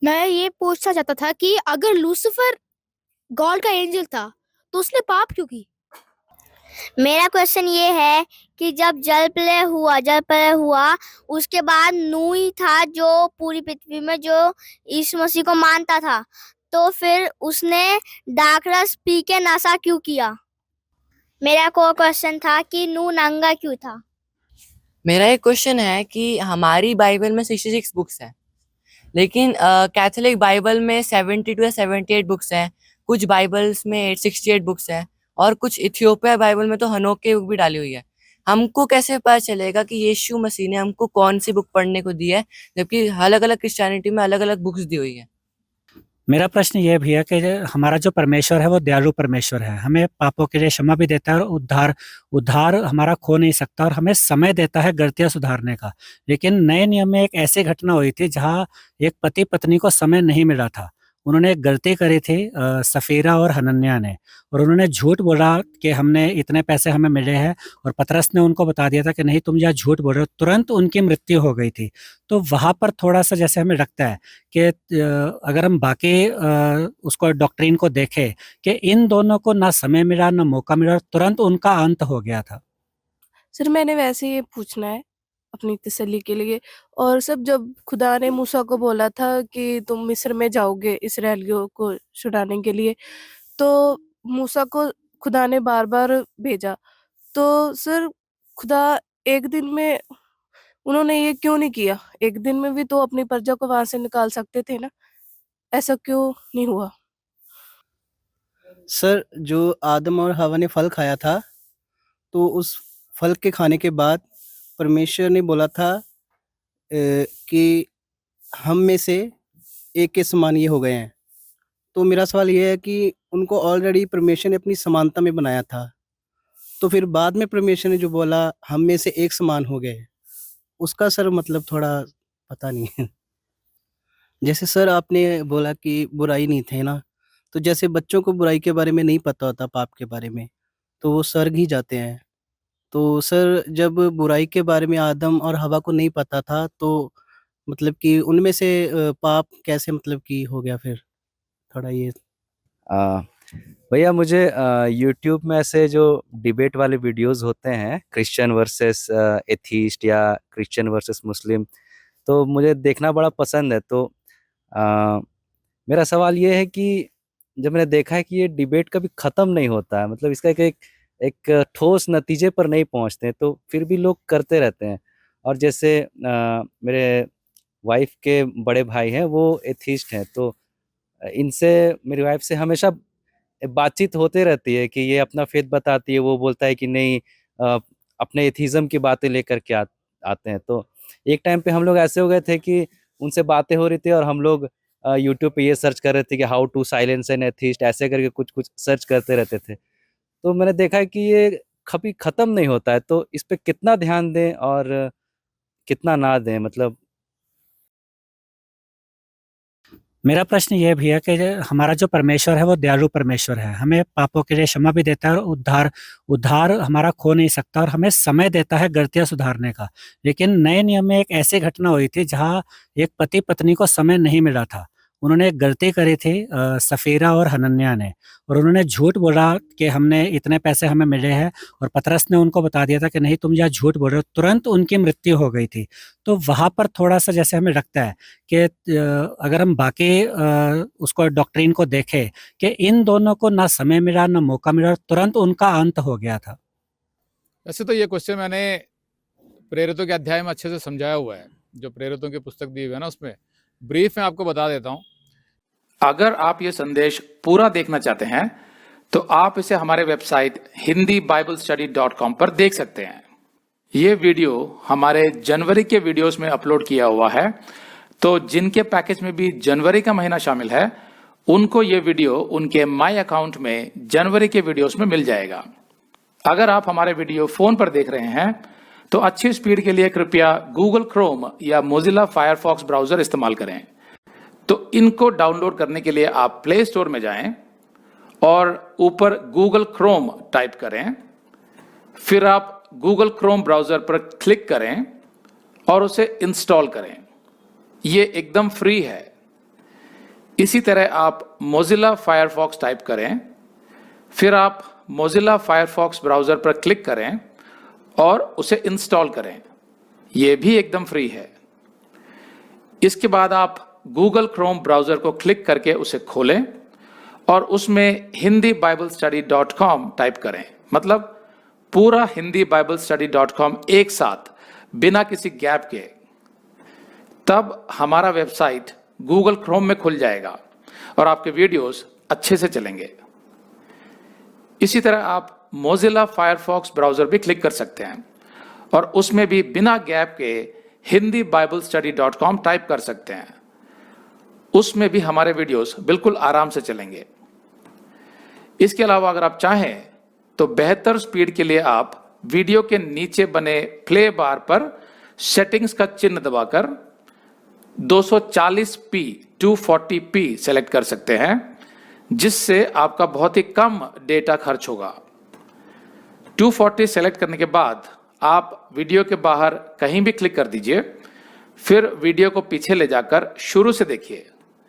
मैं ये पूछना चाहता था कि अगर लूसीफर गॉड का एंजल था तो उसने पाप क्यों की? मेरा क्वेश्चन ये है कि जब जल प्रलय हुआ उसके बाद नूह ही था जो पूरी पृथ्वी में जो यीशु मसीह को मानता था, तो फिर उसने दाखरस पी के नशा क्यों किया? मेरा को क्वेश्चन था कि नूह नंगा क्यों था? मेरा एक क्वेश्चन है कि हमारी बाइबल में 66 बुक्स हैं, लेकिन कैथोलिक बाइबल में 72 या 78 बुक्स हैं। कुछ बाइबल्स में 68 बुक्स हैं और कुछ इथियोपिया बाइबल में तो हनोक की बुक भी डाली हुई है। हमको कैसे पता चलेगा कि यीशु मसीह ने हमको कौन सी बुक पढ़ने को दी है, जबकि अलग अलग क्रिश्चियनिटी में अलग अलग बुक्स दी हुई है? मेरा प्रश्न ये भी है कि हमारा जो परमेश्वर है वो दयालु परमेश्वर है, हमें पापों के लिए क्षमा भी देता है और उद्धार उद्धार हमारा खो नहीं सकता और हमें समय देता है गलतियां सुधारने का। लेकिन नए नियम में एक ऐसी घटना हुई थी जहाँ एक पति पत्नी को समय नहीं मिला था। उन्होंने एक गलती करी थी, सफीरा और हनन्याह ने, और उन्होंने झूठ बोला कि हमने इतने पैसे हमें मिले हैं, और पतरस ने उनको बता दिया था कि नहीं तुम यहाँ झूठ बोल रहे हो। तुरंत उनकी मृत्यु हो गई थी। तो वहाँ पर थोड़ा सा जैसे हमें लगता है कि अगर हम बाकी उसको डॉक्ट्रिन को देखें कि इन दोनों को ना समय मिला ना मौका मिला, तुरंत उनका अंत हो गया था। सर मैंने वैसे ये पूछना है अपनी तसल्ली के लिए। और सब जब खुदा ने मूसा को बोला था कि तुम मिस्र में जाओगे इसराइलियों को छुड़ाने के लिए, तो मूसा को खुदा ने बार-बार भेजा। तो सर खुदा एक दिन में उन्होंने ये क्यों नहीं किया? एक दिन में भी तो अपनी प्रजा को वहाँ से निकाल सकते थे ना? ऐसा क्यों नहीं हुआ? सर जो आदम और हवा ने फल खाया था, तो उस फल के खाने के बाद परमेश्वर ने बोला था कि हम में से एक के समान ये हो गए हैं। तो मेरा सवाल ये है कि उनको ऑलरेडी परमेश्वर ने अपनी समानता में बनाया था, तो फिर बाद में परमेश्वर ने जो बोला हम में से एक समान हो गए, उसका सर मतलब थोड़ा पता नहीं है। जैसे सर आपने बोला कि बुराई नहीं थे ना, तो जैसे बच्चों को बुराई के बारे में नहीं पता होता, पाप के बारे में, तो वो स्वर्ग ही जाते हैं। तो सर जब बुराई के बारे में आदम और हवा को नहीं पता था, तो मतलब कि उनमें से पाप कैसे मतलब कि हो गया फिर? थोड़ा ये अ, भैया मुझे यूट्यूब में ऐसे जो डिबेट वाले वीडियोस होते हैं, क्रिश्चियन वर्सेस एथीस्ट या क्रिश्चियन वर्सेस मुस्लिम, तो मुझे देखना बड़ा पसंद है। तो अ, मेरा सवाल ये है कि जब मैंने देखा है कि ये डिबेट कभी ख़त्म नहीं होता है, मतलब इसका एक ठोस नतीजे पर नहीं पहुँचते, तो फिर भी लोग करते रहते हैं। और जैसे मेरे वाइफ़ के बड़े भाई हैं, वो एथीस्ट हैं, तो इनसे मेरी वाइफ़ से हमेशा बातचीत होते रहती है कि ये अपना फ़ेथ बताती है, वो बोलता है कि नहीं अपने एथिज़्म की बातें लेकर के आते हैं। तो एक टाइम पे हम लोग ऐसे हो गए थे कि उनसे बातें हो रही थी और हम लोग यूट्यूब पे ये सर्च कर रहे थे कि how to silence an atheist, ऐसे करके कुछ-कुछ सर्च करते रहते थे। तो मैंने देखा है कि ये कभी ख़त्म नहीं होता है, तो इस पे कितना ध्यान दें और कितना ना दें? मतलब मेरा प्रश्न ये भी है कि हमारा जो परमेश्वर है वो दयालु परमेश्वर है, हमें पापों के लिए क्षमा भी देता है और उद्धार हमारा खो नहीं सकता और हमें समय देता है गलतियां सुधारने का। लेकिन नए नियम में एक ऐसी घटना हुई थी जहाँ एक पति पत्नी को समय नहीं मिला था। उन्होंने एक गलती करी थी, सफीरा और हनन्याह ने, और उन्होंने झूठ बोला कि हमने इतने पैसे हमें मिले हैं, और पतरस ने उनको बता दिया था कि नहीं तुम यहाँ झूठ बोल रहे हो। तुरंत उनकी मृत्यु हो गई थी। तो वहाँ पर थोड़ा सा जैसे हमें लगता है कि अगर हम बाकी उसको डॉक्ट्रिन को देखें कि इन दोनों को ना समय मिला ना मौका मिला, तुरंत उनका अंत हो गया था। वैसे तो ये क्वेश्चन मैंने प्रेरितों के अध्याय में अच्छे से समझाया हुआ है, जो प्रेरितों की पुस्तक दी हुई है ना, उसमें ब्रीफ में आपको बता देता हूं। अगर आप ये संदेश पूरा देखना चाहते हैं तो आप इसे हमारे वेबसाइट hindiibiblestudy.com पर देख सकते हैं। ये वीडियो हमारे जनवरी के वीडियोस में अपलोड किया हुआ है, तो जिनके पैकेज में भी जनवरी का महीना शामिल है उनको ये वीडियो उनके माई अकाउंट में जनवरी के वीडियोस में मिल जाएगा। अगर आप हमारे वीडियो फोन पर देख रहे हैं तो अच्छी स्पीड के लिए कृपया गूगल क्रोम या मोजिला फायरफॉक्स ब्राउजर इस्तेमाल करें। तो इनको डाउनलोड करने के लिए आप प्ले स्टोर में जाएं और ऊपर गूगल क्रोम टाइप करें, फिर आप गूगल क्रोम ब्राउजर पर क्लिक करें और उसे इंस्टॉल करें। ये एकदम फ्री है। इसी तरह आप मोजिला फायरफॉक्स टाइप करें, फिर आप मोजिला फायरफॉक्स ब्राउज़र पर क्लिक करें और उसे इंस्टॉल करें। ये भी एकदम फ्री है। इसके बाद आप गूगल क्रोम ब्राउज़र को क्लिक करके उसे खोलें और उसमें hindibiblesteady.com टाइप करें, मतलब पूरा hindibiblesteady.com एक साथ बिना किसी गैप के। तब हमारा वेबसाइट गूगल क्रोम में खुल जाएगा और आपके वीडियोस अच्छे से चलेंगे। इसी तरह आप मोजिला फायरफॉक्स ब्राउज़र भी क्लिक कर सकते हैं और उसमें भी बिना गैप के hindibiblesteady.com टाइप कर सकते हैं। उसमें भी हमारे वीडियोस बिल्कुल आराम से चलेंगे। इसके अलावा अगर आप चाहें तो बेहतर स्पीड के लिए आप वीडियो के नीचे बने प्ले बार पर सेटिंग्स का चिन्ह दबाकर 240p 240p सेलेक्ट कर सकते हैं, जिससे आपका बहुत ही कम डेटा खर्च होगा। 240 सेलेक्ट करने के बाद आप वीडियो के बाहर कहीं भी क्लिक कर दीजिए, फिर वीडियो को पीछे ले जाकर शुरू से देखिए।